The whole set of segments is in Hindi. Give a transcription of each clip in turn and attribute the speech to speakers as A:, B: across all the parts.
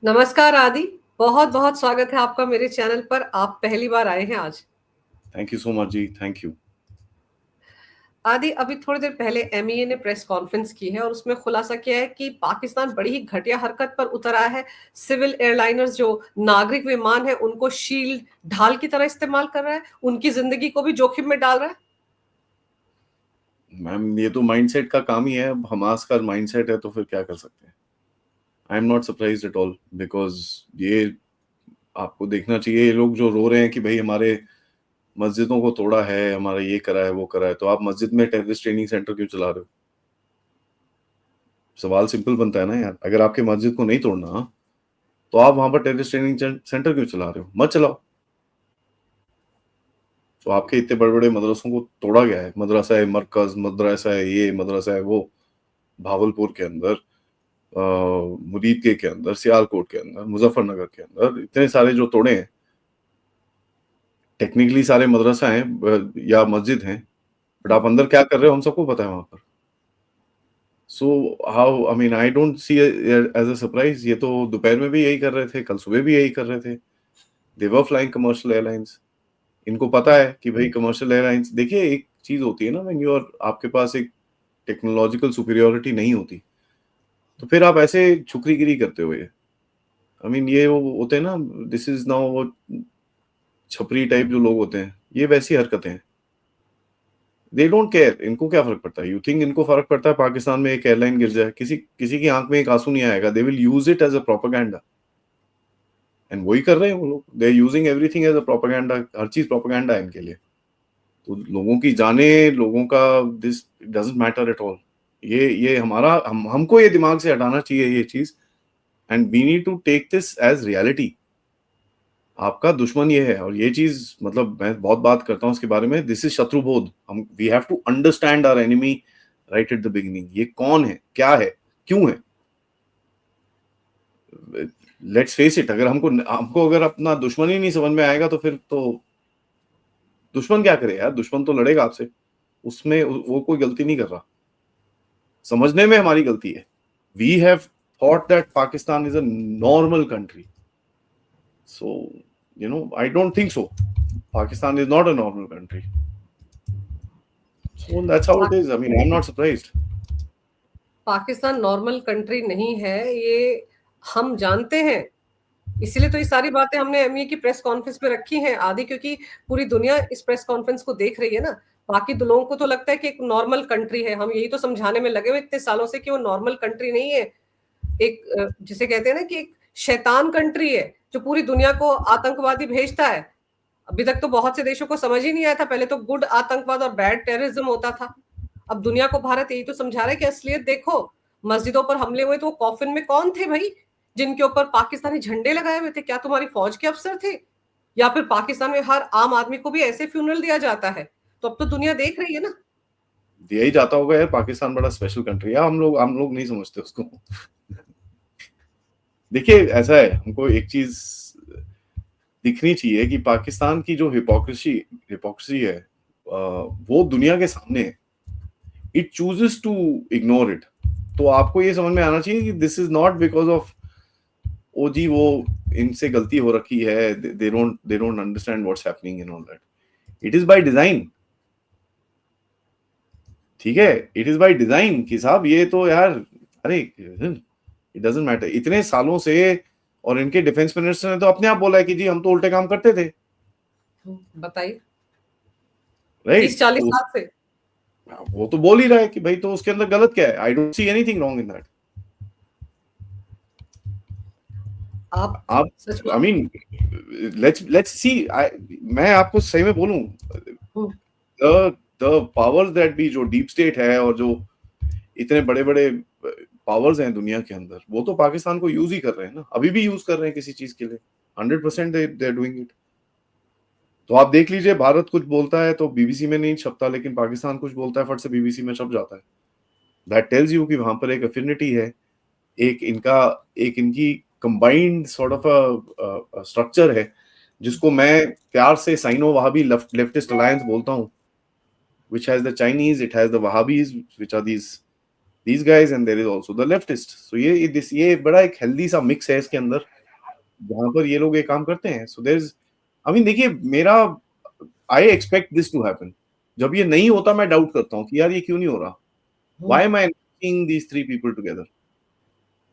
A: नमस्कार आदि, बहुत-बहुत स्वागत है आपका मेरे चैनल पर। आप पहली बार आए हैं आज।
B: Thank you so much ji, thank you.
A: आदि, अभी थोड़ी देर पहले एमईए ने प्रेस कॉन्फ्रेंस की है और उसमें खुलासा किया है कि पाकिस्तान बड़ी ही घटिया हरकत पर उतर आया है। सिविल एयरलाइनर्स जो नागरिक विमान है उनको शील्ड ढाल की तरह इस्तेमाल कर रहा है, उनकी जिंदगी को भी जोखिम में डाल रहा है।
B: मैम, ये तो माइंडसेट का काम ही है। अब हमास का माइंडसेट है तो फिर क्या कर सकते हैं। I am not surprised at all, because ये आपको देखना चाहिए। ये लोग जो रो रहे हैं कि भाई हमारे मस्जिदों को तोड़ा है, हमारा ये करा है वो करा है, तो आप मस्जिद में टेररिस्ट ट्रेनिंग सेंटर क्यों चला रहे हो? सवाल सिंपल बनता है ना यार। अगर आपके मस्जिद को नहीं तोड़ना तो आप वहां पर टेररिस्ट ट्रेनिंग सेंटर क्यों चला रहे हो? मत चलाओ। तो आपके इतने बड़े बड़े मदरसों को तोड़ा गया है। मदरसा है मरकज, मदरसा है ये, मदरसा है वो, भावलपुर के अंदर, मुरीद के अंदर, सियालकोट के अंदर, मुजफ्फरनगर के अंदर, इतने सारे जो तोड़े हैं। टेक्निकली सारे मदरसा हैं या मस्जिद हैं, बट आप अंदर क्या कर रहे हो हम सबको पता है वहां पर। So how, I mean, I don't see as a surprise. ये तो दोपहर में भी यही कर रहे थे, कल सुबह भी यही कर रहे थे। दे वर फ्लाइंग कमर्शियल एयरलाइंस। इनको पता है कि भाई कमर्शियल एयरलाइंस, देखिए एक चीज होती है ना, व्हेन यू आर, आपके पास एक टेक्नोलॉजिकल सुपीरियोरिटी नहीं होती तो फिर आप ऐसे छुकरीगिरी करते हो। ये आई मीन, ये वो होते हैं ना, दिस इज नाउ वो छपरी टाइप जो लोग होते हैं, ये वैसी हरकतें हैं। They don't care. इनको क्या फर्क पड़ता है? यू थिंक इनको फर्क पड़ता है पाकिस्तान में एक एयरलाइन गिर जाए? किसी किसी की आंख में एक आंसू नहीं आएगा। They will use it as a propaganda, and वही कर रहे हैं वो लोग। They are using everything as a propaganda. हर चीज प्रोपेगेंडा है इनके लिए। तो लोगों की जाने, लोगों का, this doesn't matter at all. ये हमारा, हमको ये दिमाग से हटाना चाहिए ये चीज, and we need to take this as reality. आपका दुश्मन ये है, और ये चीज, मतलब मैं बहुत बात करता हूँ इसके बारे में। दिस इज शत्रुबोध। हम, we have to understand our enemy right at the beginning. ये कौन है, क्या है, क्यों है? Let's face it. अगर हमको हमको अगर अपना दुश्मन ही नहीं समझ में आएगा तो फिर तो दुश्मन क्या करे यार? दुश्मन तो लड़ेगा आपसे, उसमें वो कोई गलती नहीं कर रहा। समझने में हमारी गलती है। We have thought that Pakistan is a normal country. So I don't think so. Pakistan is not a normal country. So that's how it is. I mean, I'm not surprised.
A: Pakistan normal country नहीं है, ये हम जानते हैं। इसीलिए तो ये सारी बातें हमने एमईए की प्रेस कॉन्फ्रेंस में रखी हैं आदि, क्योंकि पूरी दुनिया इस प्रेस कॉन्फ्रेंस को देख रही है ना। बाकी तो लोगों को तो लगता है कि एक नॉर्मल कंट्री है। हम यही तो समझाने में लगे हुए इतने सालों से कि वो नॉर्मल कंट्री नहीं है। एक जिसे कहते हैं ना कि एक शैतान कंट्री है जो पूरी दुनिया को आतंकवादी भेजता है। अभी तक तो बहुत से देशों को समझ ही नहीं आया था। पहले तो गुड आतंकवाद और बैड टेररिज्म होता था। अब दुनिया को भारत यही तो समझा रहा है कि असलियत देखो। मस्जिदों पर हमले हुए तो वो कॉफिन में कौन थे भाई, जिनके ऊपर पाकिस्तानी झंडे लगाए हुए थे? क्या तुम्हारी फौज के अफसर थे? या फिर पाकिस्तान में हर आम आदमी को भी ऐसे फ्यूनरल दिया जाता है? तो अब तो दुनिया देख रही है ना।
B: दिया ही जाता होगा यार। पाकिस्तान बड़ा स्पेशल कंट्री है। हम लोग नहीं समझते उसको। देखिए ऐसा है, हमको एक चीज दिखनी चाहिए कि पाकिस्तान की जो हिपोक्रेसी है, वो दुनिया के सामने है। It chooses to ignore it. तो आपको ये समझ में आना चाहिए कि this is not because of ओ जी वो इनसे गलती हो रखी है, they don't understand what's happening in all that. It is by design. ठीक है, इट इज बाय डिजाइन कि साहब ये तो यार, अरे इट डजंट मैटर इतने सालों से। और इनके डिफेंस मिनिस्टर ने तो अपने आप बोला है कि जी हम तो उल्टे काम करते थे।
A: बताइए। तीस
B: राइट,
A: चालीस
B: तो
A: साल से
B: वो तो बोल ही रहा है कि भाई तो उसके अंदर गलत क्या है? I don't see anything wrong in that.
A: आप
B: आप,
A: सच
B: आई
A: बात।
B: Mean, let's see. मैं आपको सही में बोलूं, the the powers that be, जो डीप स्टेट है और जो इतने बड़े बड़े पावर्स हैं दुनिया के अंदर, वो तो पाकिस्तान को यूज ही कर रहे हैं ना। अभी भी यूज कर रहे हैं किसी चीज के लिए। 100% दे आर डूइंग इट। तो आप देख लीजिए, भारत कुछ बोलता है तो बीबीसी में नहीं छपता, लेकिन पाकिस्तान कुछ बोलता है फट से बीबीसी में छप जाता है। दैट टेल्स यू कि वहां पर एक अफिनिटी है। एक इनका, एक इनकी कंबाइंड सॉर्ट ऑफ स्ट्रक्चर है, जिसको मैं प्यार से साइनो वहाबी लेफ्टिस्ट अलायंस बोलता हूँ, which has the Chinese, it has the Wahhabis, which are these these guys and there is also the leftist. So ये बड़ा एक healthy सा mix है इसके अंदर, जहाँ पर ये लोग ये काम करते हैं. So there is, I mean देखिए मेरा, I expect this to happen. जब ये नहीं होता मैं डाउट करता हूँ कि यार ये क्यों नहीं हो रहा. Why am I seeing these three people together?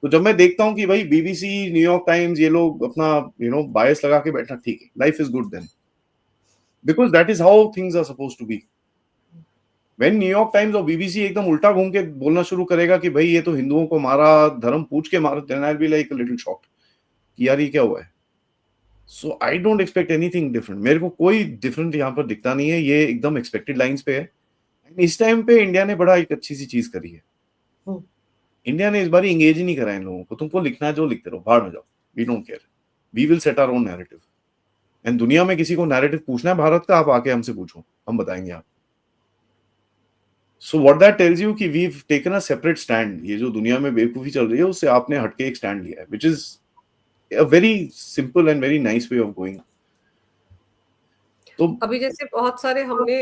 B: तो जब मैं देखता हूँ कि भाई BBC, न्यूयॉर्क टाइम्स, ये लोग अपना बायस लगा के बैठना, ठीक है, life is good then, because that is how things are supposed to be. When New York Times और BBC एकदम उल्टा घूम के बोलना शुरू करेगा कि भाई ये तो हिंदुओं को मारा, धर्म पूछ के मारा, then I will be like a little shocked कि यार ये क्या हुआ है. So I don't expect anything different. मेरे को कोई डिफरेंट यहाँ पर दिखता नहीं है, ये एकदम एक्सपेक्टेड लाइंस पे है. इस टाइम पे इंडिया ने बड़ा एक अच्छी सी चीज करी है. इंडिया ने इस बार इंगेज ही नहीं करा इन लोगों को. तुमको लिखना है जो लिखते रहो, बाहर में जाओ, we don't care, we will set our own narrative. And दुनिया में किसी को नैरेटिव पूछना है भारत का, आप आके हमसे पूछो, हम बताएंगे आप. So what that tells you कि we have taken a separate stand. ये जो दुनिया में बेवकूफी चल रही है उससे आपने हटके एक स्टैंड लिया है, which is a very simple and very nice way of going. तो
A: अभी जैसे बहुत सारे हमने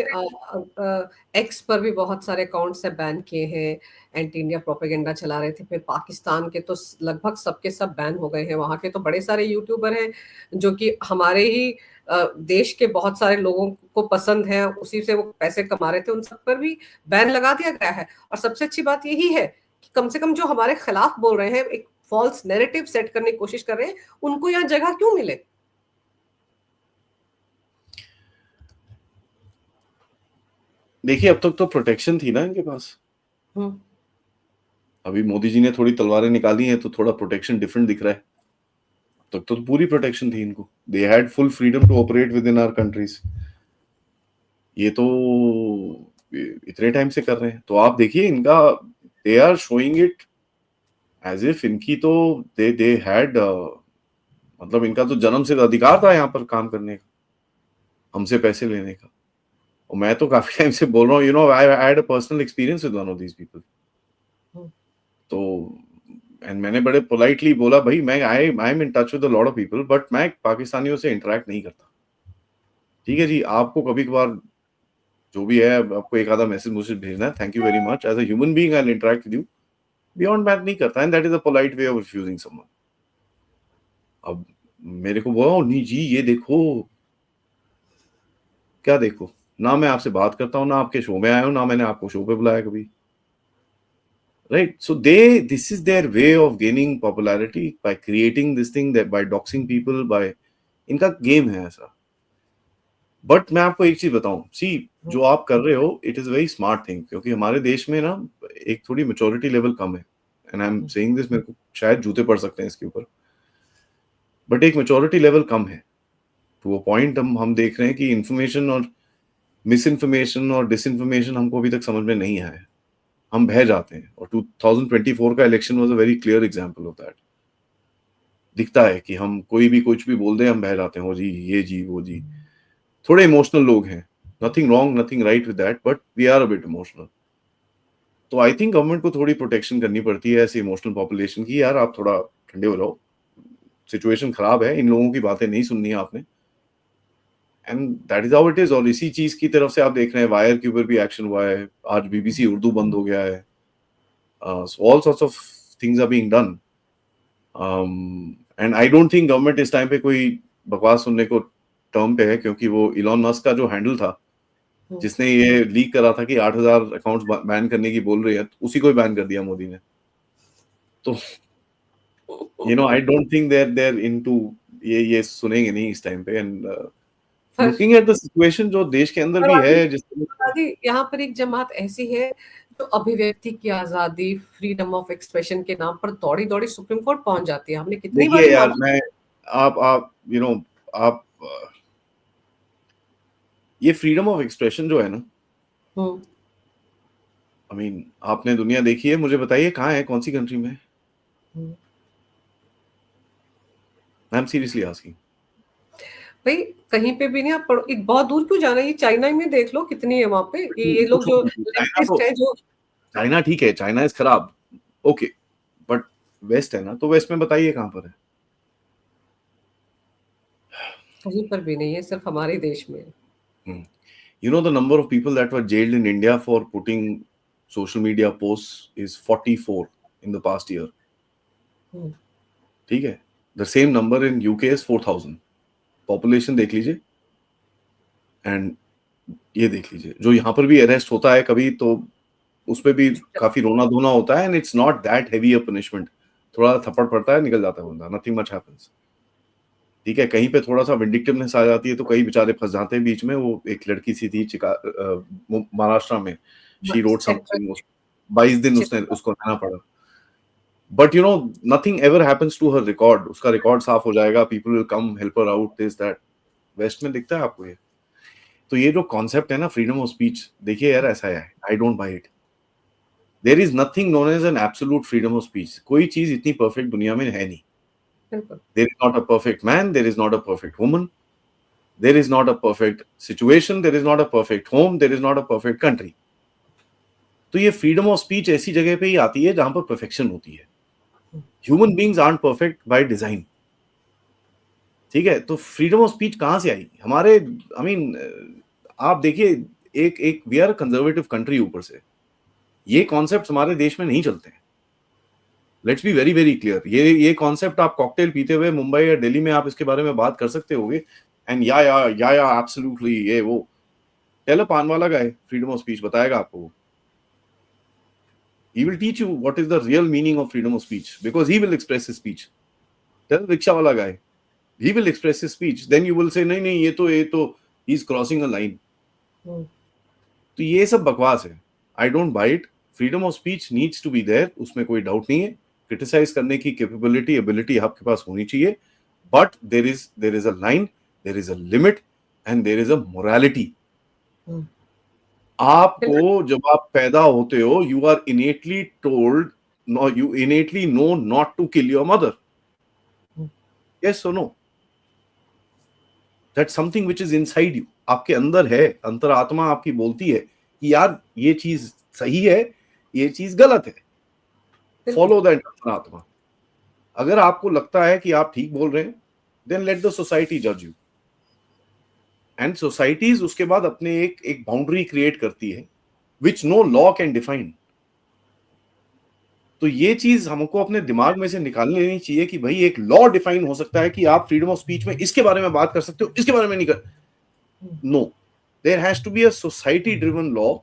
A: एक्स पर भी बहुत सारे अकाउंट्स से बैन किए हैं, एंटी इंडिया प्रोपेगेंडा चला रहे थे. फिर पाकिस्तान के तो लगभग सबके सब बैन हो गए हैं. वहां के तो बड़े सारे यूट्यूबर हैं जो कि हमारे ही देश के बहुत सारे लोगों को पसंद है, उसी से वो पैसे कमा रहे थे. उन सब पर भी बैन लगा दिया गया है. और सबसे अच्छी बात यही है कि कम से कम जो हमारे खिलाफ बोल रहे हैं, एक फॉल्स नैरेटिव सेट करने की कोशिश कर रहे हैं, उनको यहाँ जगह क्यों मिले.
B: देखिए अब तक तो प्रोटेक्शन थी ना इनके पास. अभी मोदी जी ने थोड़ी तलवारें निकाली हैं तो थोड़ा प्रोटेक्शन डिफरेंट दिख रहा है. तब तो पूरी प्रोटेक्शन थी इनको. They had full freedom to operate within our countries. ये तो इतने टाइम से कर रहे हैं. तो आप देखिए इनका, they are showing it as if इनकी तो दे हैड, मतलब इनका तो जन्म से अधिकार था यहाँ पर काम करने का, हमसे पैसे लेने का. और मैं तो काफी टाइम से बोल रहा हूँ, I had a personal experience with one of these people. तो एंड मैंने बड़े पोलाइटली बोला भाई मैं I am in touch with a lot of people, but मैं पाकिस्तानियों से इंटरेक्ट नहीं करता. ठीक है जी, आपको कभी कभार जो भी है आपको एक आधा मैसेज मुझे भेजना है, thank you very much, as a human being I will interact with you. Beyond that नहीं करता. And that is a polite way of refusing someone. अब मेरे को बोला नहीं जी ये देखो, क्या देखो, ना मैं आपसे बात करता हूँ, ना आपके शो में आया हूँ, ना मैंने आपको शो पे बुलाया कभी. Right, so this is their way of gaining popularity by creating this thing, that by doxing people, by इनका गेम है ऐसा. बट मैं आपको एक चीज बताऊं, सी जो आप कर रहे हो it is very smart thing, क्योंकि हमारे देश में ना एक थोड़ी मेच्योरिटी लेवल कम है. And I am saying this, मेरे को शायद जूते पड़ सकते हैं इसके ऊपर, बट एक मेच्योरिटी लेवल कम है. टू अ पॉइंट हम देख रहे हैं कि इंफॉर्मेशन और मिस इन्फॉर्मेशन और डिसइंफॉर्मेशन हमको अभी तक समझ में नहीं आया है. हम बह जाते हैं. और 2024 का election was a very clear example of that. दिखता है कि हम कोई भी कुछ भी बोल दे हम बह जाते हैं, वो जी ये जी वो जी. थोड़े इमोशनल लोग हैं, nothing wrong nothing right with that, but we are a bit emotional. तो आई थिंक गवर्नमेंट को थोड़ी प्रोटेक्शन करनी पड़ती है ऐसी इमोशनल पॉपुलेशन की. यार आप थोड़ा ठंडे हो जाओ, सिचुएशन खराब है, इन लोगों की बातें नहीं सुननी है आपने. And that is how it is. और इसी चीज की तरफ से आप देख रहे हैं वायर के ऊपर भी एक्शन हुआ है. आज BBC उर्दू बंद हो गया है. All sorts of things are being done. And I don't think government इस टाइम पे कोई बकवास सुनने को टर्म पे है, क्योंकि वो इलॉन मस्क का जो हैंडल था जिसने ये लीक करा था कि 8,000 अकाउंट्स बैन करने की बोल रही है, उसी को ही बैन कर दिया मोदी ने. तो I don't think there into ये सुनेंगे नहीं इस टाइम पे. And looking at the situation जो देश के अंदर भी है, जिस
A: यहाँ पर एक जमात ऐसी है जो अभिव्यक्ति की आजादी, फ्रीडम ऑफ एक्सप्रेशन के नाम पर दौड़ी दौड़ी सुप्रीम कोर्ट पहुंच जाती है. हमने कितनी बार
B: देखिए यार, मैं आप आप ये फ्रीडम ऑफ एक्सप्रेशन जो है ना, आई मीन आपने दुनिया देखी है, मुझे बताइए कहाँ है, कौन सी कंट्री में. I am seriously asking.
A: भाई कहीं पे भी नहीं. आप बहुत दूर क्यों जाना है, ये चाइना में देख लो कितनी है वहां पे. ये लोग जो लेफ्टिस्ट है, जो
B: चाइना ठीक है, चाइना इज खराब, ओके, बट वेस्ट है ना, तो वेस्ट में बताइए कहाँ पर है.
A: कहीं पर भी नहीं है, सिर्फ हमारे देश में.
B: The number of people that were jailed in India for putting social media posts is 44 in the past year. ठीक है, the same number in UK is 4,000. Population देख लीजिए, and ये देख लीजिए, जो यहाँ पर भी अरेस्ट होता है कभी तो उसपे भी काफी रोना धोना होता है, and it's not that heavy a punishment. थोड़ा थप्पड़ पड़ता है, निकल जाता है बंदा, nothing much happens. ठीक है, कहीं पे थोड़ा सा विंडिक्टिवनेस आ जाती है तो कई बेचारे फंस जाते हैं बीच में. वो एक लड़की सी थी महाराष्ट्र में, शी रोट समथिंग, 22 दिन उसने उसको रहना पड़ा. But you know nothing ever happens to her record. उसका रिकॉर्ड साफ हो जाएगा, people will come help her out, this that. West में दिखता है आपको ये. तो ये जो कॉन्सेप्ट है ना फ्रीडम ऑफ स्पीच, देखिए यार ऐसा है, I don't buy it. There is nothing known as an absolute freedom of speech. कोई चीज इतनी परफेक्ट दुनिया में है नहीं. There is not a perfect man, there is not a perfect woman, there is not a perfect situation, there is not a perfect home, there is not a perfect country. तो ये फ्रीडम ऑफ स्पीच ऐसी जगह पे ही आती है जहां पर परफेक्शन होती है. Human beings aren't perfect bye design. ठीक है, तो फ्रीडम ऑफ स्पीच कहां से आई हमारे? आई मीन आप देखिए, एक वी आर कंजर्वेटिव कंट्री. ऊपर से ये कॉन्सेप्ट हमारे देश में नहीं चलते हैं. Let's be very very clear. ये कॉन्सेप्ट आप कॉकटेल पीते हुए मुंबई या दिल्ली में आप इसके बारे में बात कर सकते होगे, एंड या एब्सोल्युटली ये वो. टेल अ पान वाला गाय फ्रीडम ऑफ स्पीच बताएगा आपको. he will teach you what is the real meaning of freedom of speech, because he will express his speech. Tell rickshaw wala guy, he will express his speech, then you will say nahi nahi ye to he is crossing a line. तो ये सब बकवास है. I don't buy it. Freedom of speech needs to be there, उसमें कोई डाउट नहीं है. क्रिटिसाइज करने की कैपेबिलिटी एबिलिटी आपके पास होनी चाहिए, but there is a line, there is a limit, and there is a morality. आपको जब आप पैदा होते हो, you are innately told, no you innately know not to kill your mother. Yes और no? That's something which is inside you. आपके अंदर है, अंतरात्मा आपकी बोलती है कि यार ये चीज सही है, ये चीज गलत है. फॉलो दैट अंतरात्मा. अगर आपको लगता है कि आप ठीक बोल रहे हैं, देन लेट द सोसाइटी जज यू. एंड सोसाइटीज उसके बाद अपने एक बाउंड्री क्रिएट करती है which no law can define. तो ये चीज हमको अपने दिमाग में से निकाल लेनी चाहिए कि भाई एक लॉ डिफाइन हो सकता है कि आप फ्रीडम ऑफ स्पीच में इसके बारे में बात कर सकते हो, इसके बारे में नहीं कर. No, there has to be a society driven law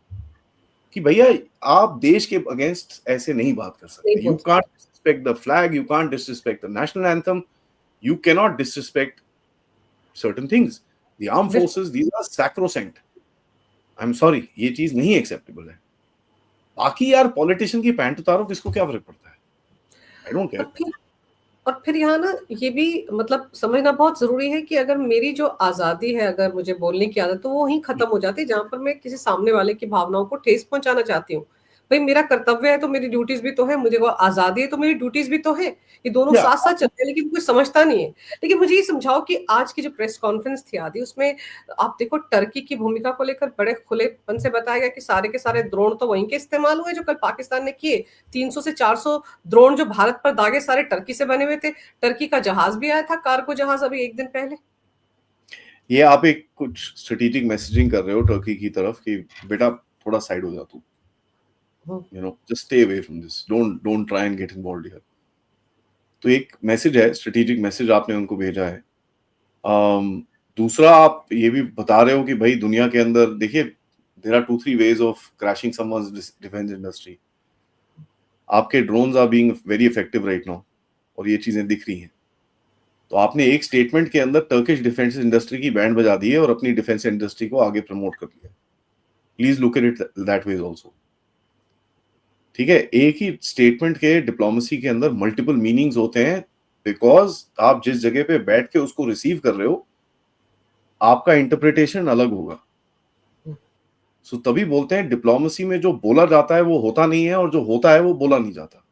B: कि भैया आप देश के अगेंस्ट ऐसे नहीं बात कर सकते. You can't disrespect the flag, you can't disrespect the national anthem, you cannot disrespect certain things. The armed forces, these are sacrosanct. I'm sorry, ये चीज नहीं एक्सेप्टेबल है. बाकी यार पॉलिटिशियन की पैंट उतारो, किसको क्या फर्क पड़ता है? I don't care.
A: और फिर यहाँ ना ये भी मतलब समझना बहुत जरूरी है कि अगर मेरी जो आजादी है, अगर मुझे बोलने की आदत, तो वो वहीं खत्म हो जाती है जहां पर मैं किसी सामने वाले की भावनाओं को ठेस पहुंचाना चाहती हूँ. भाई मेरा कर्तव्य है तो मेरी ड्यूटीज भी तो है, मुझे वो आजादी है तो मेरी ड्यूटीज भी तो है. ये दोनों साथ साथ चलते हैं, लेकिन कोई समझता नहीं है. लेकिन मुझे ये समझाओ कि आज की जो प्रेस कॉन्फ्रेंस थी आदि, उसमें आप देखो टर्की की भूमिका को लेकर बड़े खुलेपन से बताया गया कि सारे के सारे ड्रोन तो वहीं के इस्तेमाल हुए जो कल पाकिस्तान ने किए. 300 से 400 ड्रोन जो भारत पर दागे सारे टर्की से बने हुए थे. टर्की का जहाज भी आया था, कार्गो जहाज, अभी एक दिन पहले.
B: ये आप एक कुछ स्ट्रेटेजिक मैसेजिंग कर रहे हो टर्की की तरफ कि बेटा थोड़ा साइड हो जा तू. You know, just stay away from this. Don't try and get involved here. तो एक मैसेज है, स्ट्रेटेजिक मैसेज आपने उनको भेजा है. दूसरा आप ये भी बता रहे हो कि भाई दुनिया के अंदर देखिए, there are 2-3 ways of crashing someone's defense industry. आपके drones are being very effective right now, और ये चीजें दिख रही हैं. तो आपने एक स्टेटमेंट के अंदर टर्किश डिफेंस इंडस्ट्री की बैंड बजा दी है और अपनी डिफेंस इंडस्ट्री को आगे प्रमोट कर लिया. Please look at it that way also. ठीक है, एक ही स्टेटमेंट के डिप्लोमेसी के अंदर मल्टीपल मीनिंग्स होते हैं, बिकॉज आप जिस जगह पे बैठ के उसको रिसीव कर रहे हो, आपका इंटरप्रिटेशन अलग होगा. सो तभी बोलते हैं डिप्लोमेसी में जो बोला जाता है वो होता नहीं है, और जो होता है वो बोला नहीं जाता.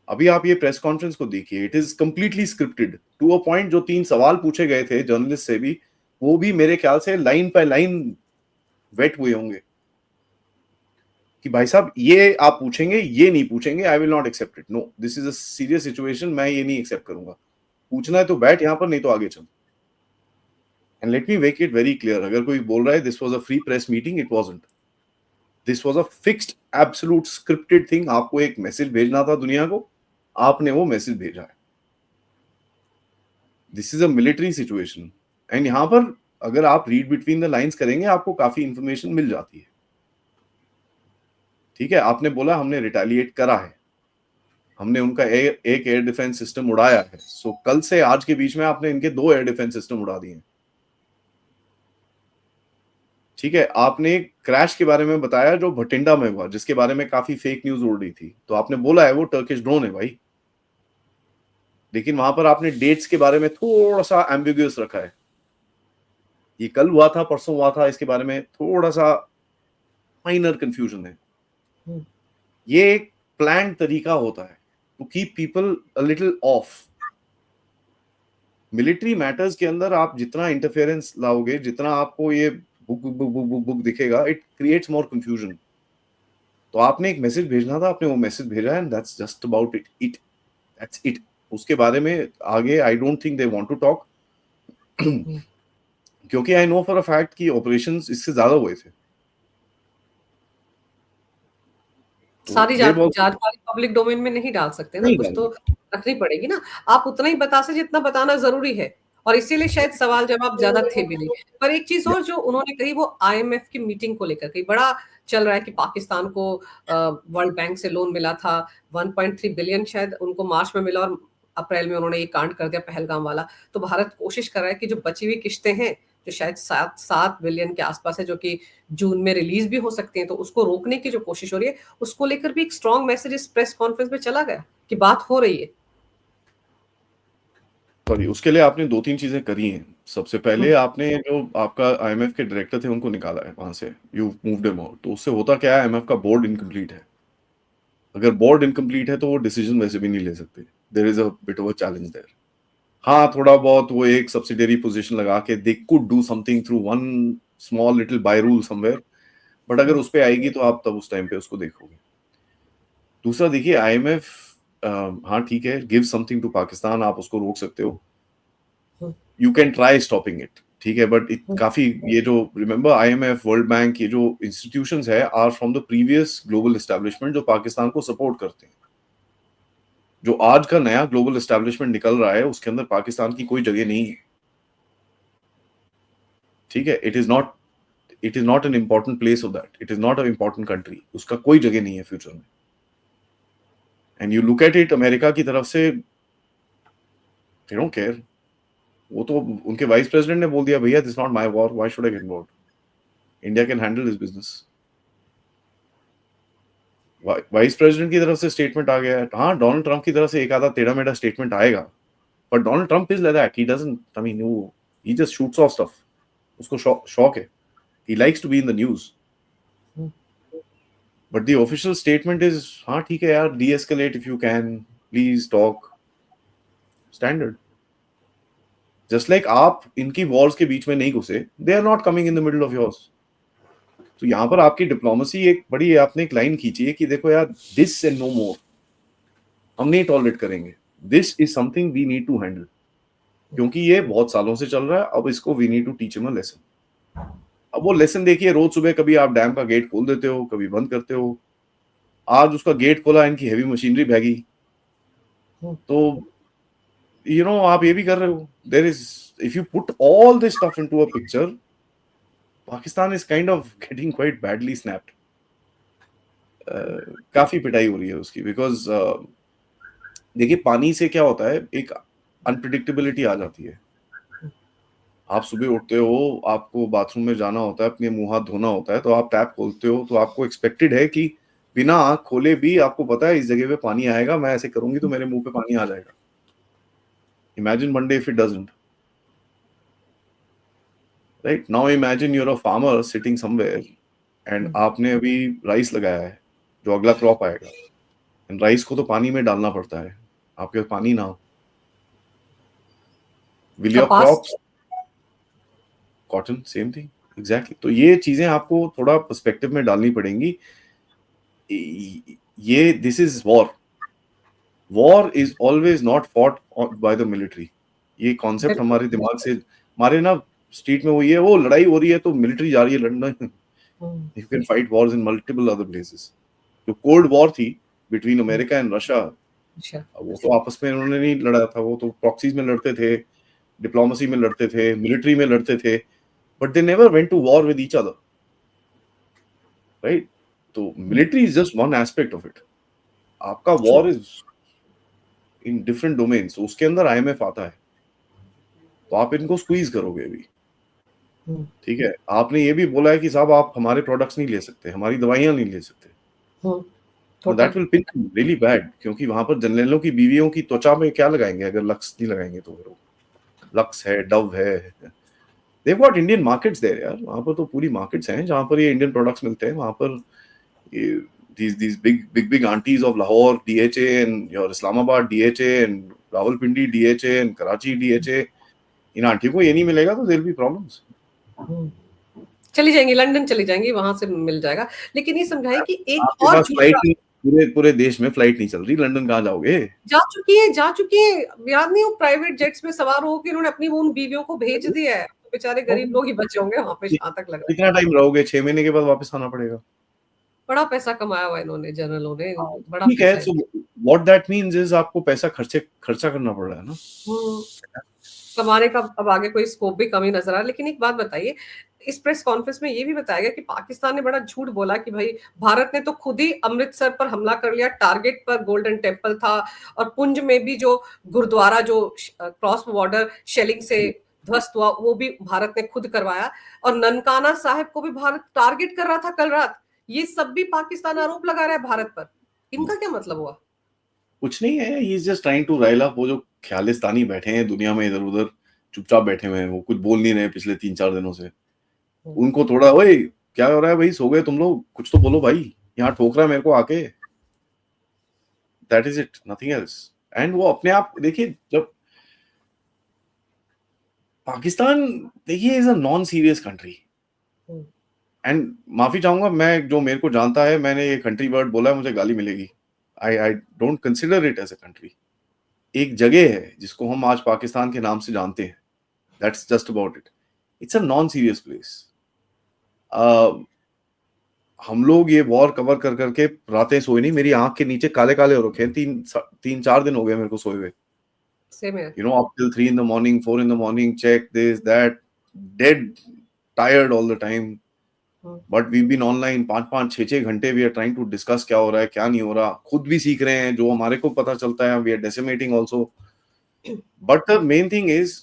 B: अभी आप ये प्रेस कॉन्फ्रेंस को देखिए, it is completely scripted to a point. जो 3 सवाल पूछे गए थे जर्नलिस्ट से भी, वो भी मेरे ख्याल से लाइन बाय लाइन वेट हुए होंगे कि भाई साहब ये आप पूछेंगे, ये नहीं पूछेंगे, I will not accept it. No, this is a serious situation, मैं ये नहीं एक्सेप्ट करूंगा. पूछना है तो बैठ यहां पर, नहीं तो आगे चल. And let me make it very clear, अगर कोई बोल रहा है this was a free press meeting, it wasn't. This was a fixed absolute scripted thing. आपको एक मैसेज भेजना था दुनिया को, आपने वो मैसेज भेजा है। This is a military situation and यहां पर अगर आप रीड बिटवीन द लाइंस करेंगे आपको काफी इंफॉर्मेशन मिल जाती है। ठीक है, आपने बोला हमने रिटेलिएट करा है, हमने उनका एक एयर डिफेंस सिस्टम उड़ाया है। सो कल से आज के बीच में आपने इनके 2 एयर डिफेंस सिस्टम उड़ा दिए। ठीक है, आपने क्रैश के बारे में बताया जो भटिंडा में हुआ, जिसके बारे में काफी फेक न्यूज उड़ रही थी, तो आपने बोला है वो टर्किश ड्रोन है भाई, लेकिन वहां पर आपने डेट्स के बारे में थोड़ा सा एम्बिगुअस रखा है। ये कल हुआ था, परसों हुआ था, इसके बारे में थोड़ा सा माइनर कंफ्यूजन है। ये एक प्लान तरीका होता है to keep people a little off. Military matters के अंदर आप जितना इंटरफेरेंस लाओगे, जितना आपको ये book book book book book book दिखेगा, इट क्रिएट्स मोर कंफ्यूजन। तो आपने एक मैसेज भेजना था, आपने वो मैसेज भेजा है, and that's just about it that's it. उसके बारे में आगे I don't think they want to talk, क्योंकि I know for a fact कि ऑपरेशंस इससे ज्यादा हुए थे।
A: सारी जानकारी पब्लिक डोमेन में नहीं डाल सकते ना, कुछ तो रखनी पड़ेगी ना। आप उतना ही बता से जितना बताना जरूरी है, और इसीलिए शायद सवाल जवाब ज्यादा थे भी नहीं। पर एक चीज और जो उन्होंने कही, वो आईएमएफ की मीटिंग को लेकर कही। बड़ा चल रहा है कि पाकिस्तान को वर्ल्ड बैंक से लोन मिला था 1.3 बिलियन, शायद उनको मार्च में मिला, और अप्रैल में उन्होंने ये कांड कर दिया पहलगाम वाला। तो भारत कोशिश कर रहा है कि जो बची हुई किस्तें हैं, जो शायद 7 बिलियन के आसपास है, जो कि जून में रिलीज भी हो सकती हैं, तो उसको रोकने की जो कोशिश हो रही है, उसको लेकर भी एक स्ट्रॉन्ग मैसेज इस प्रेस कॉन्फ्रेंस में चला गया कि बात हो रही है।
B: सॉरी, उसके लिए आपने 2-3 चीजें करी हैं। सबसे पहले आपने जो आपका आईएमएफ के डायरेक्टर थे उनको निकाला है वहां से, यू मूव्ड हिम आउट। तो उससे होता क्या है, आईएमएफ का बोर्ड इनकम्प्लीट है। अगर बोर्ड इनकम्प्लीट है तो वो डिसीजन वैसे भी नहीं ले सकते। There is a bit of a challenge there. हाँ, थोड़ा बहुत वो एक सब्सिडियरी पोजीशन लगा के they could do something through one small little by rule somewhere, but अगर उस पे आएगी तो आप तब उस टाइम पे उसको देखोगे। दूसरा देखिए, आईएमएफ हाँ ठीक है, गिव समथिंग टू पाकिस्तान, आप उसको रोक सकते हो, you can try stopping it, ठीक है, बट काफी ये जो रिमेंबर आईएमएफ, वर्ल्ड बैंक, ये जो इंस्टीट्यूशंस है are from the previous global establishment जो पाकिस्तान को सपोर्ट करते हैं। जो आज का नया ग्लोबल एस्टेब्लिशमेंट निकल रहा है उसके अंदर पाकिस्तान की कोई जगह नहीं है। ठीक है, it is not an important place of that, it is not a important country, उसका कोई जगह नहीं है फ्यूचर में। And you look at it, America की तरफ से दे डोंट केयर। वो तो उनके वाइस प्रेसिडेंट ने बोल दिया, भैया this not my war, why should I get involved, India can handle this business. Vice president की तरफ से स्टेटमेंट आ गया है। हाँ, डोनाल्ड ट्रंप की तरफ से एक आधा टेढ़ा मेढ़ा स्टेटमेंट आएगा, but Donald Trump is like that, he doesn't, I mean he just shoots off stuff. उसको शौक है, he likes to be in the news. But the official statement is, हाँ ठीक है यार, de-escalate if you can, please talk, standard. Just like आप इनकी वॉर्स के बीच में नहीं घुसे, they are not coming in the middle of yours. तो यहाँ पर आपकी डिप्लोमेसी एक बड़ी, आपने एक लाइन खींची है कि देखो यार, दिस एंड नो मोर, हम नहीं टॉलरेट करेंगे, this is something we need to handle, क्योंकि ये बहुत सालों से चल रहा है, अब इसको we need to teach him a lesson. अब वो लेसन देखिए, रोज सुबह कभी आप डैम का गेट खोल देते हो, कभी बंद करते हो। आज उसका गेट खोला, इनकी हैवी मशीनरी भैगी, तो आप ये भी कर रहे हो। There is, if you put all this stuff into a picture, Pakistan is kind of getting quite badly snapped. काफी पिटाई हो रही है उसकी, बिकॉज देखिए पानी से क्या होता है, एक अनप्रिडिक्टेबिलिटी आ जाती है। आप सुबह उठते हो, आपको बाथरूम में जाना होता है, अपने मुंह हाथ धोना होता है, तो आप टैप खोलते हो, तो आपको एक्सपेक्टेड है कि बिना आंख खोले भी आपको पता है इस जगह पे पानी आएगा, मैं ऐसे करूंगी तो मेरे मुंह पे पानी आ जाएगा। Imagine one day if it doesn't, right? Now imagine you're a farmer sitting somewhere and आपने अभी राइस लगाया है, जो अगला क्रॉप आएगा, एंड राइस को तो पानी में डालना पड़ता है, आपके पास पानी ना हो, विल योर
A: कपास,
B: crops, cotton same thing, exactly. तो ये चीजें आपको थोड़ा पर्सपेक्टिव में डालनी पड़ेंगी। ये this is war, war is always not fought by the military. ये कॉन्सेप्ट
A: बिल्कुल।
B: हमारे दिमाग से, हमारे ना स्ट्रीट में वो ये वो लड़ाई हो रही है तो मिलिट्री जा रही है लड़ना, You can fight wars in multiple other places. जो कोल्ड वॉर थी बिटवीन अमेरिका एंड रशिया,
A: अच्छा।
B: वो तो आपस में उन्होंने नहीं लड़ा था, वो तो प्रॉक्सीज में लड़ते थे, डिप्लोमेसी में लड़ते थे, मिलिट्री में लड़ते थे, but they never went to war with each other, right? तो military is just one aspect of it. आपका war is in different domains, उसके अंदर आईएमएफ आता है, तो आप इनको स्क्वीज करोगे अभी. ठीक है, आपने ये भी बोला है कि साहब आप हमारे प्रोडक्ट्स नहीं ले सकते, हमारी दवाइयां नहीं ले सकते, तो that will pinch really bad, क्योंकि वहां पर जनरलों की बीवियों की त्वचा में क्या लगाएंगे अगर लक्स नहीं लगाएंगे तो. लक्स है, डव है, they've got Indian markets there यार, वहां पर तो पूरी मार्केट्स हैं जहां पर ये इंडियन प्रोडक्ट्स मिलते हैं. वहां पर ये these big aunties of Lahore DHA and your Islamabad DHA and Rawalpindi DHA and Karachi DHA, इन आंटियों को ये नहीं मिलेगा तो there will be problems.
A: चली जाएंगी, लंदन चली जाएंगी, वहां से मिल जाएगा. लेकिन ये समझाइए कि एक
B: आपके
A: और
B: पास फ्लाइट नहीं, पूरे देश में फ्लाइट नहीं चल रही, लंदन कहाँ जाओगे?
A: जा चुकी है, याद नहीं, वो प्राइवेट जेट्स में सवार होकर उन्होंने अपनी उन बीवियों को भेज दिया है. बेचारे गरीब लोग ही बचे होंगे वहां पे, जहां तक लग रहा है.
B: कितना टाइम रहोगे? 6 महीने के बाद वापस आना पड़ेगा.
A: बड़ा पैसा कमाया हुआ इन्होंने, जनरलों ने बड़ा
B: ठीक है,
A: पैसा.
B: so what that means is आपको पैसा खर्चा करना पड़ रहा है ना.
A: कमाने का अब आगे कोई स्कोप भी कमी नजर आ रहा है. लेकिन एक बात बताइए, इस प्रेस कॉन्फ्रेंस में ये भी बताया गया कि पाकिस्तान ने बड़ा झूठ बोला कि भाई भारत ने तो खुद ही अमृतसर पर हमला कर लिया, टारगेट पर गोल्डन टेम्पल था, और पुंज में भी जो गुरुद्वारा जो क्रॉस बॉर्डर शेलिंग से ध्वस्त हुआ वो भी भारत ने खुद करवाया, और ननकाना साहिब को भी भारत टारगेट कर रहा था कल रात. ये सब भी पाकिस्तान आरोप लगा रहा है भारत पर. इनका क्या मतलब हुआ?
B: कुछ नहीं है, he is just trying to rile up. वो जो ख्यालिस्तानी बैठे हैं दुनिया में इधर उधर चुपचाप बैठे हुए हैं, वो कुछ बोल नहीं रहे पिछले 3-4 दिनों से. उनको थोड़ा, ओए क्या हो रहा है भाई, सो गए तुम लोग, कुछ तो बोलो भाई, यहाँ ठोक रहा है मेरे को आके. That is it, nothing else. And वो अपने आप देखिए, जब पाकिस्तान देखिए is a non serious country. And माफी चाहूंगा मैं, जो मेरे को जानता है, मैंने ये कंट्री वर्ड बोला है, मुझे गाली मिलेगी. I don't consider it as a country. एक जगह है जिसको हम आज पाकिस्तान के नाम से जानते हैं, that's just about it. It's a non serious place. हम लोग ये वॉर कवर कर करके रातें सोए नहीं. मेरी आंख के नीचे काले काले हो रखे हैं, 3-4 दिन हो गए मेरे को सोए हुए. You know, up till 3 in the morning, 4 in the morning, check this, that, dead, tired all the time. But we've been online 5-5, 6-6 घंटे. We are trying to discuss क्या हो रहा है, क्या नहीं हो रहा. खुद भी सीख रहे हैं, जो हमारे को पता चलता है. We are decimating also. But the main thing is,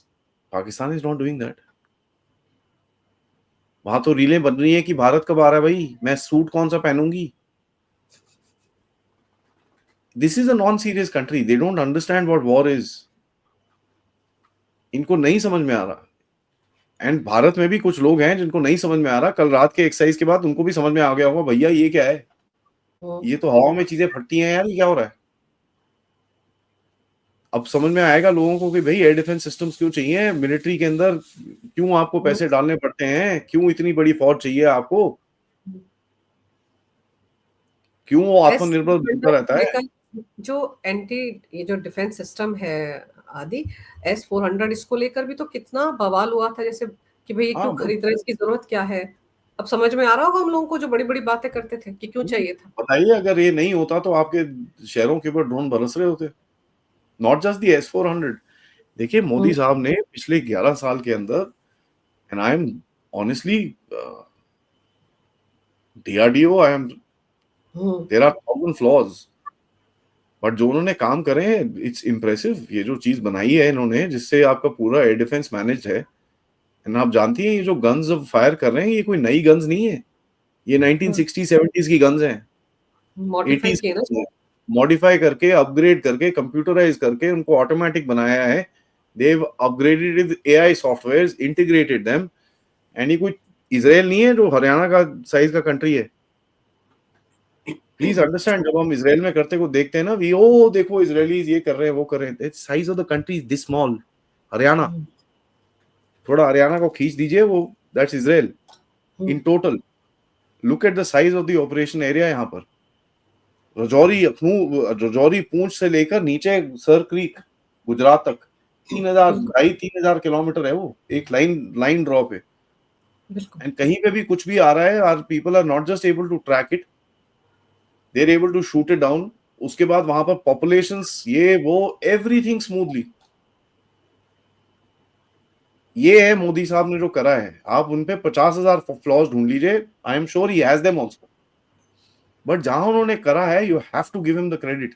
B: Pakistan is not doing that. वहां तो रीलें बन रही है कि भारत कब आ रहा है भाई, मैं सूट कौन सा पहनूंगी. This is a non-serious country. They don't understand what war is. इनको नहीं समझ में आ रहा. एंड भारत में भी कुछ लोग हैं जिनको नहीं समझ में आ रहा. कल रात के एक्सरसाइज के बाद उनको भी समझ में आ गया होगा, भैया ये क्या है, ये तो हवा में चीजें फटती हैं यार, ये क्या हो रहा है. अब समझ में आएगा लोगों को कि भाई एयर डिफेंस सिस्टम्स क्यों चाहिए मिलिट्री के अंदर, क्यों आपको पैसे डालने पड़ते हैं, क्यों इतनी बड़ी फौज चाहिए आपको, क्यों वो आत्मनिर्भर बनता रहता है.
A: जो ये जो डिफेंस सिस्टम है आदि, S-400, इसको लेकर भी तो कितना बवाल हुआ था, जैसे कि भाई क्यों खरीद रहे, इसकी जरूरत क्या है. अब समझ में आ रहा होगा हम लोगों को, जो बड़ी बड़ी बातें करते थे कि क्यों चाहिए था.
B: बताइए, अगर ये नहीं होता तो आपके शहरों के ऊपर ड्रोन बरस रहे होते. Not just the S-400. देखिए मोदी साहब ने पिछले 11 साल के अंदर, and I am honestly, DRDO, I am, there are 1000 flaws, but जो उन्होंने काम करे हैं, इट्स इम्प्रेसिव. ये जो चीज बनाई है इन्होंने, जिससे आपका पूरा एयर डिफेंस मैनेज है. एंड आप जानती हैं, ये जो गन्स फायर कर रहे हैं, ये कोई नई गन्स नहीं है. ये 1960-70s की गन्स हैं, 80s मॉडिफाई करके, अपग्रेड करके, कंप्यूटराइज करके उनको ऑटोमेटिक बनाया है. They've upgraded with AI softwares, integrated them. And ये कोई इजराइल नहीं है जो हरियाणा का साइज का कंट्री है. प्लीज अंडरस्टैंड, जब हम इजराइल में करते को देखते हैं ना, वी ओ देखो इजरायलीज ये कर रहे हैं, वो कर रहे हैं. Size of the country is this small. Haryana, थोड़ा हरियाणा को खींच दीजिए, वो that's Israel in total. Look at the size of the operation area. यहाँ पर रजौरी पूंछ से लेकर नीचे सर क्रीक गुजरात तक 3,000 किलोमीटर है वो, एक लाइन ड्रॉ पे.
A: बिल्कुल।
B: एंड कहीं पे भी कुछ भी आ रहा है, are people are not just able to track it, they are able to shoot it down. उसके बाद वहां पर पॉपुलेशंस, ये वो, एवरीथिंग स्मूथली। ये है मोदी साहब ने जो करा है। आप उनपे 50,000 फ्लॉज ढूंढ लीजिए, I am sure he has them also, but जहां उन्होंने करा है, you have to give him the credit.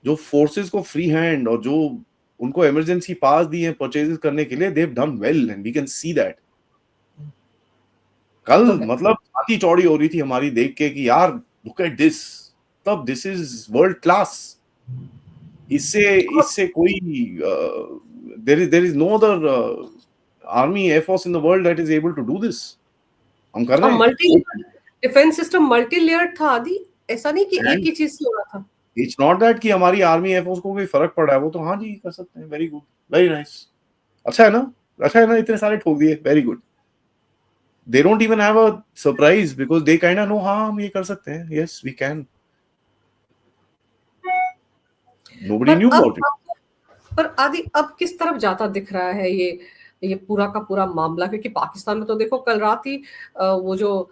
B: जो फोर्सेस को फ्री हैंड और जो उनको इमरजेंसी पास दिए हैं परचेजेस करने के लिए, they have done well and we can see that. कल
A: तो है।
B: मतलब छाती चौड़ी हो रही थी हमारी देख के कि यार लुक एट दिस, तब दिस इज वर्ल्ड क्लास। इससे इससे कोई there is no other army air force in the world that is able to do this. हम कर
A: और
B: रहे
A: मल्टी
B: हैं।
A: डिफेंस सिस्टम मल्टी लेयर्ड था आदि, ऐसा नहीं कि एक
B: एंड
A: ही चीज से हो रहा था।
B: इट्स नॉट दैट कि हमारी आर्मी एयरफोर्स को कोई फर्क पड़ रहा है, वो तो हाँ जी कर सकते हैं, वेरी गुड, वेरी नाइस, अच्छा है ना, अच्छा है ना, इतने सारे ठोक दिए, very good. They don't even have a surprise because they kind of know, हाँ हम ये कर सकते हैं, यस वी कैन, नोबडी
A: पर
B: न्यू
A: अब
B: अबाउट इट।
A: पर आदि अब किस तरफ जाता दिख रहा है ये पूरा का पूरा मामला? क्योंकि पाकिस्तान में तो देखो कल रात ही वो जो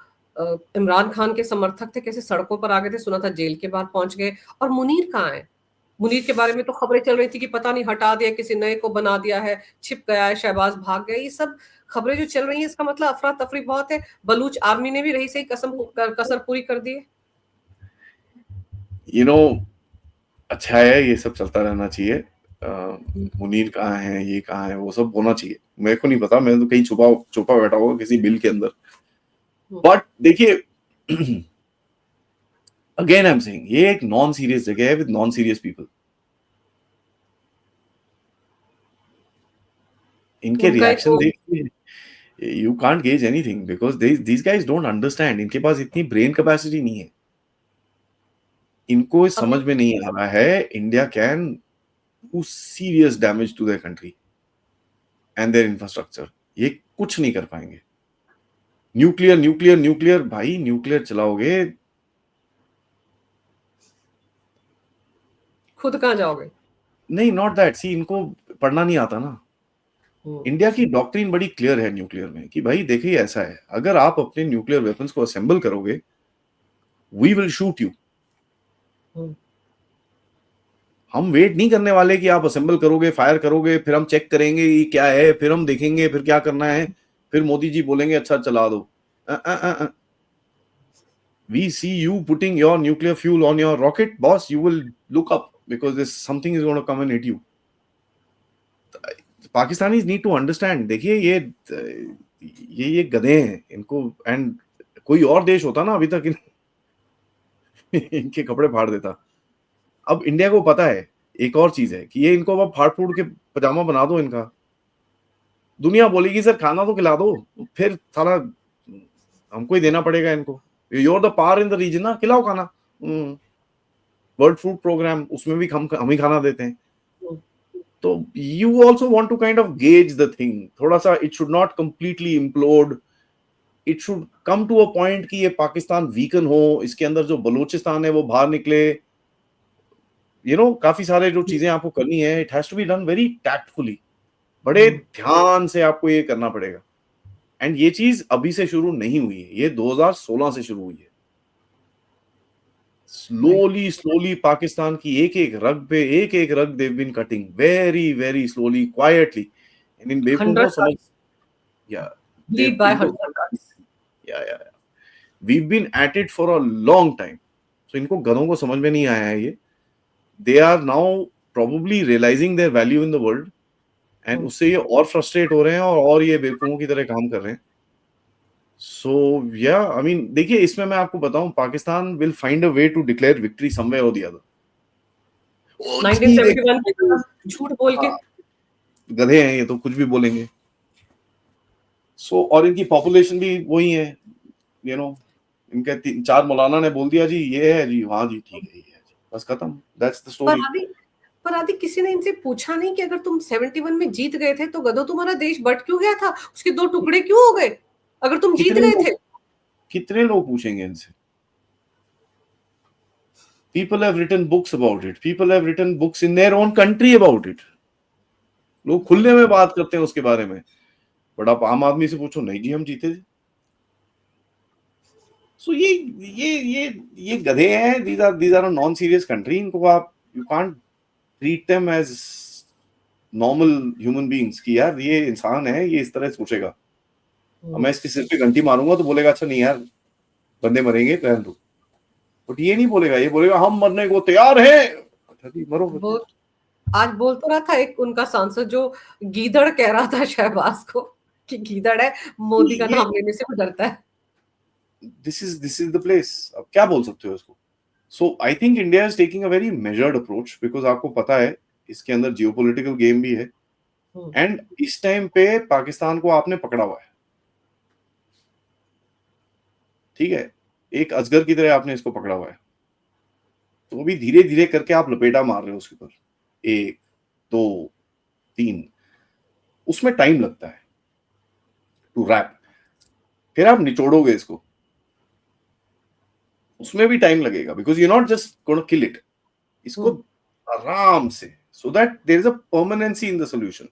A: इमरान खान के समर्थक थे कैसे सड़कों पर आ गए थे, सुना था जेल के बाहर पहुंच गए। और मुनीर कहाँ है? मुनीर के बारे में तो खबरें चल रही थी कि पता नहीं हटा दिया, किसी नए को बना दिया है, छिप गया है, शहबाज भाग गया। ये सब खबरें जो चल रही है, इसका मतलब अफरा तफरी बहुत है। बलूच आर्मी ने भी रही सही कसर पूरी कर दी है।
B: यू नो, अच्छा है, ये सब चलता रहना चाहिए। मुनीर कहाँ है, ये कहाँ है, वो सब होना चाहिए। मेरे को नहीं पता, मैं तो कहीं छुपा छुपा बैठा होगा किसी बिल के अंदर। बट देखिए, अगेन आई एम सेइंग, ये एक नॉन सीरियस जगह है विद नॉन सीरियस पीपल। इनके
A: उनका एक
B: रिएक्शन देखिए, you can't gauge anything because these guys don't understand. इनके पास इतनी ब्रेन कैपेसिटी नहीं है। इनको
A: अब
B: समझ में नहीं आ रहा है India can do serious damage to their country and their infrastructure. ये कुछ नहीं कर पाएंगे। न्यूक्लियर न्यूक्लियर न्यूक्लियर, भाई न्यूक्लियर चलाओगे,
A: खुद कहाँ जाओगे?
B: नहीं, नॉट दैट, सी इनको पढ़ना नहीं आता ना।
A: हम्म,
B: इंडिया की डॉक्ट्रिन बड़ी क्लियर है न्यूक्लियर में कि भाई देखिए ऐसा है, अगर आप अपने न्यूक्लियर वेपन्स को असेंबल करोगे, वी विल शूट यू।
A: हम्म,
B: हम वेट नहीं करने वाले कि आप असेंबल करोगे, फायर करोगे, फिर हम चेक करेंगे ये क्या है, फिर हम देखेंगे फिर क्या करना है, फिर मोदी जी बोलेंगे अच्छा चला दो। We see you putting your nuclear fuel on your rocket, boss, you will look up because this something is gonna come and hit you. Pakistanis need to understand. देखिए ये गधे हैं इनको, एंड कोई और देश होता ना अभी तक इनके कपड़े फाड़ देता। अब इंडिया को पता है एक और चीज है कि ये इनको अब फाड़ फूड़ के पजामा बना दो इनका, दुनिया बोलेगी सर खाना तो खिला दो, फिर सारा हमको ही देना पड़ेगा इनको। You're the power in the region ना, खिलाओ खाना। वर्ल्ड फूड प्रोग्राम, उसमें भी हम ही खाना देते हैं।
A: हम्म।
B: तो you also want to kind of gauge the thing थोड़ा सा। It should not completely implode, it should come to a point कि ये पाकिस्तान वीकन हो, इसके अंदर जो बलूचिस्तान है वो बाहर निकले। काफी सारे जो चीजें आपको करनी है, it has to be done very tactfully, बड़े ध्यान से आपको ये करना पड़ेगा। एंड ये चीज अभी से शुरू नहीं हुई है, ये 2016 से शुरू हुई है।
A: राइट।
B: स्लोली स्लोली पाकिस्तान की एक एक रग पे एक एक रग they've been cutting very very slowly quietly. And इन बेवकूफों को
A: 100
B: समझ, या
A: लीड
B: देव
A: बाय
B: इनको,
A: 100
B: या we've been at it for a long time, so इनको गधों को समझ में नहीं आया है ये। they are now probably realizing their value in the world, and उससे ये और फ्रस्ट्रेट हो रहे हैं और ये बेवकूफों की तरह काम कर रहे हैं। सो या आई मीन देखिए, इसमें मैं आपको बताऊं, Pakistan will find a way to declare victory somewhere और द अदर। ओ जी देखो,
A: 1971 की तरह झूठ बोल के।
B: हाँ, गधे हैं ये तो कुछ भी बोलेंगे। और इनकी पॉपुलेशन भी वही है, यू नो इनके 3-4 मौलाना ने बोल दिया जी ये है जी, हाँ जी ठीक है, ये है जी, बस खत्म, दैट्स द
A: पर
B: स्टोरी।
A: आदि पर आदि किसी ने इनसे पूछा नहीं कि अगर तुम 71 में जीत गए थे तो गधो तुम्हारा देश बट क्यों गया था, उसके दो टुकड़े क्यों हो गए अगर तुम जीत
B: कितने
A: गए
B: लोग
A: थे?
B: कितने लोग पूछेंगे इनसे? People have written books about it, people have written books in their own country about it. लोग खुले में बात करते हैं उसके बारे में। बट आप आम आदमी से पूछो, नहीं जी हम जीते थे। सो ये गधे हैं, these are a non serious country, इनको आप you can't treat them as normal human beings की यार ये इंसान है, ये इस तरह सोचेगा। अब मैं इसके सिर पे घंटी मारूंगा तो बोलेगा अच्छा नहीं यार बंदे मरेंगे रहने दो, बट ये नहीं बोलेगा, ये बोलेगा हम मरने को तैयार हैं। अच्छा जी मरो फिर।
A: वो आज बोल तो रहा था एक उनका सांसद जो गीदड़ कह रहा था शहबाज को कि गीदड़ है, मोदी का
B: ये
A: नाम लेने से वो डरता है।
B: दिस इज द प्लेस, अब क्या बोल सकते हो इसको। So I think India is taking a very measured approach, because आपको पता है इसके अंदर जियोपॉलिटिकल गेम भी है, एंड इस टाइम पे पाकिस्तान को आपने पकड़ा हुआ है, ठीक है, एक अजगर की तरह आपने इसको पकड़ा हुआ है, तो अभी धीरे धीरे करके आप लपेटा मार रहे हो उसके ऊपर, एक दो तीन, उसमें टाइम लगता है टू रैप, फिर आप निचोड़ोगे इसको, उसमें भी टाइम लगेगा, because you not just gonna kill it, इसको आराम से, so that there is a permanency in the solution.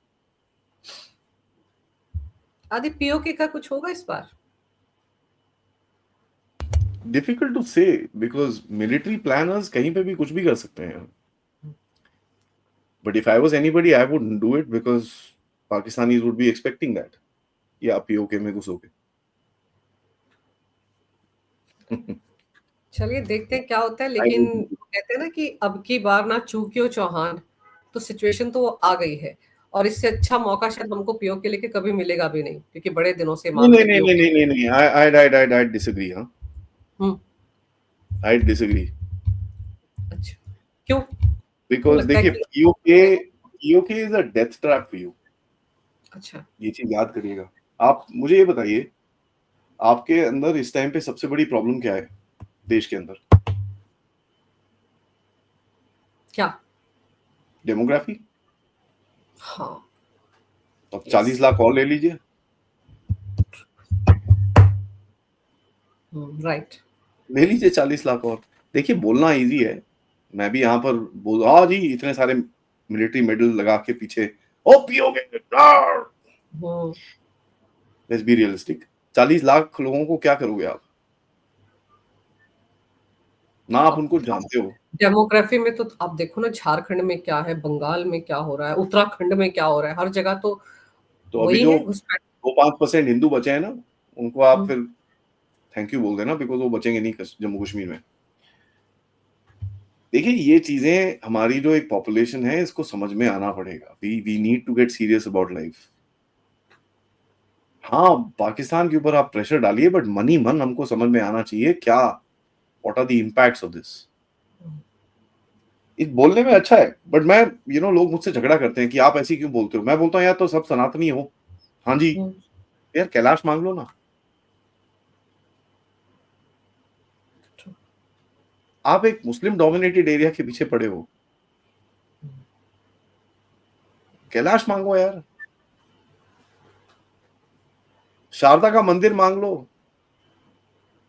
A: आदि पीओके का कुछ होगा इस बार?
B: Difficult to say, because military planners कहीं पे भी कुछ भी कर सकते हैं, but if I was anybody I wouldn't do it, because Pakistanis would be expecting that या पीओके में घुसोगे।
A: चलिए देखते हैं क्या होता है, लेकिन कहते हैं ना कि अब की बार ना चूकियो चौहान, तो सिचुएशन तो आ गई है, और इससे अच्छा मौका शायद हमको पीओके लेके कभी मिलेगा भी नहीं, क्योंकि बड़े दिनों से
B: नहीं
A: मांग
B: नहीं
A: है
B: नहीं नहीं
A: पीओके।
B: नहीं नहीं, आई डिसएग्री, हाँ
A: हम्म।
B: आई डिसएग्री,
A: अच्छा, क्यों क्यों
B: बिकॉज
A: लगता है
B: देखिए
A: कि
B: PoK is a death trap for you,
A: अच्छा
B: ये चीज याद करिएगा। आप मुझे ये बताइए, आपके अंदर इस टाइम पे सबसे बड़ी प्रॉब्लम क्या है देश के अंदर?
A: क्या?
B: डेमोग्राफी।
A: हाँ।
B: अब
A: यस।
B: 40 लाख और ले लीजिए,
A: राइट।
B: ले लीजिए 40 लाख और। देखिए बोलना इजी है, मैं भी यहाँ पर बोल हाँ जी इतने सारे मिलिट्री मेडल लगा के पीछे ओ पियोगे, लेट्स बी रियलिस्टिक, 40 लाख लोगों को क्या करोगे आप, ना आप
A: अब
B: उनको जानते हो।
A: डेमोग्राफी में तो आप देखो ना, झारखंड में क्या है, बंगाल में क्या हो रहा है, उत्तराखंड में क्या हो रहा है, हर जगह तो
B: तो अभी
A: वही
B: जो
A: है घुसपैठ।
B: 2-5% हिंदू बचे हैं ना, उनको आप
A: हम्म,
B: फिर थैंक यू बोल देना, बिकॉज वो बचेंगे नहीं जम्मू कश्मीर में। देखिए ये चीजें हमारी जो एक पॉपुलेशन है इसको समझ में आना पड़ेगा, we need to get serious about life. हाँ पाकिस्तान के ऊपर आप प्रेशर डालिए, बट मनी मन हमको समझ में आना चाहिए क्या, what are the impacts of this. एक बोलने में अच्छा है, बट मैं लोग मुझसे झगड़ा करते हैं कि आप ऐसी क्यों बोलते हो, मैं बोलता हूँ यार तो सब सनातनी हो, हाँ जी,
A: हम्म,
B: यार कैलाश मांग लो ना, आप एक मुस्लिम डोमिनेटेड एरिया के पीछे पड़े हो, कैलाश मांगो यार, शारदा का मंदिर मांग लो,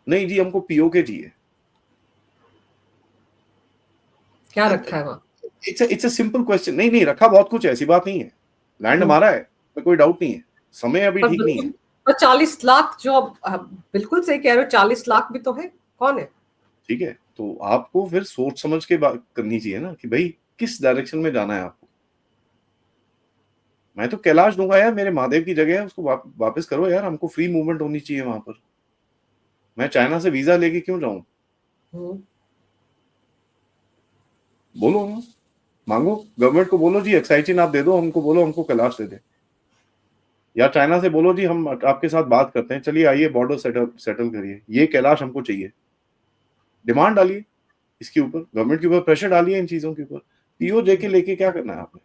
B: नहीं जी हमको पीओके चाहिए।
A: क्या रखा है वहाँ?
B: इट्स अ सिंपल क्वेश्चन, नहीं नहीं रखा बहुत कुछ है, ऐसी बात नहीं है, लैंड
A: हम्म,
B: हमारा है, तो कोई डाउट नहीं है, समय अभी
A: पर
B: ठीक नहीं
A: बिल्कुल,
B: है।
A: पर 40 लाख जो आप बिल्कुल सही कह रहे हो, 40 लाख भी तो है, कौन है?
B: ठीक है, तो आपको फिर सोच समझ के बात करनी चाहिए ना कि भाई किस डायरेक्शन में जाना है आपको। मैं तो कैलाश दूंगा यार, मेरे महादेव की जगह है, उसको वापस करो यार, हमको फ्री मूवमेंट होनी चाहिए वहां पर, मैं चाइना से वीजा लेके क्यों जाऊं?
A: हम्म,
B: बोलो ना, मांगो गवर्नमेंट को, बोलो जी एक्साइटिन आप दे दो हमको, बोलो हमको कैलाश दे दे, या चाइना से बोलो जी हम आपके साथ बात करते हैं, चलिए आइए बॉर्डर सेटल सेटल करिए, ये कैलाश हमको चाहिए, डिमांड डालिए इसके ऊपर, गवर्नमेंट के ऊपर प्रेशर डालिए इन चीजों के ऊपर। पीओ जेके लेके क्या करना है आपने?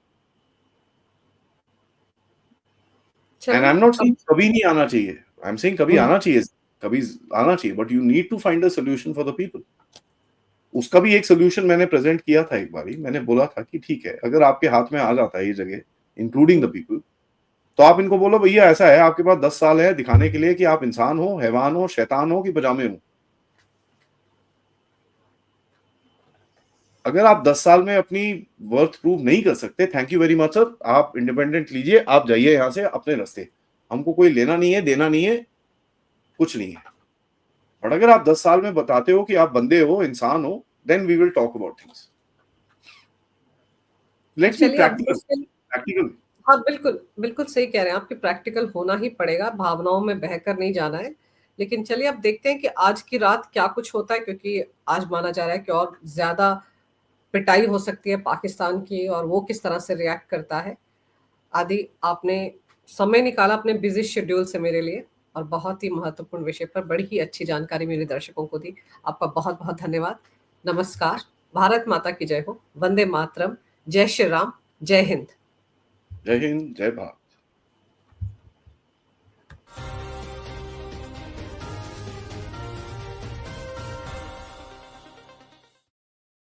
B: एंड आई
A: चलिए
B: एम नॉट सेइंग
A: अब।
B: कभी नहीं आना चाहिए, आई एम सेइंग कभी
A: हम्म,
B: आना चाहिए, कभी आना चाहिए, but you need to find a solution for the people. उसका भी एक सोल्यूशन मैंने प्रेजेंट किया था एक बारी, मैंने बोला था कि ठीक है अगर आपके हाथ में आ जाता है ये जगह, इंक्लूडिंग द पीपल, तो आप इनको बोलो भैया ऐसा है आपके पास 10 साल है दिखाने के लिए कि आप इंसान हो, हैवान हो, शैतान हो कि पजामे हो। अगर आप 10 साल में अपनी वर्थ प्रूव नहीं कर सकते, thank you very much sir, आप इंडिपेंडेंट लीजिए, आप जाइए यहाँ से अपने रास्ते, हमको कोई लेना नहीं है, देना नहीं है, कुछ नहीं है। और अगर आप 10 साल में बताते हो कि आप बंदे हो, इंसान हो, then we will talk about things.
A: तो
B: लेट्स बी
A: चलिए अब
B: प्रैक्टिकल,
A: मुश्किल
B: प्रैक्टिकल।
A: हाँ, बिल्कुल, बिल्कुल सही कह रहे हैं आप कि प्रैक्टिकल होना ही पड़ेगा, भावनाओं में बहकर नहीं जाना है। लेकिन चलिए अब देखते हैं कि आज की रात क्या कुछ होता है, क्योंकि आज माना जा रहा है कि और ज़्यादा पिटाई हो सकती है पाकिस्तान की और वो किस तरह से रिएक्ट करता है। आदि, आपने समय निकाला अपने बिज़ी शेड्यूल से मेरे लिए और बहुत ही महत्वपूर्ण विषय पर बड़ी ही अच्छी जानकारी मेरे दर्शकों को दी। आपका बहुत-बहुत धन्यवाद। नमस्कार, भारत माता की जय हो, वंदे मातरम, जय श्री राम, जय हिंद।
B: जय हिंद, जय भारत।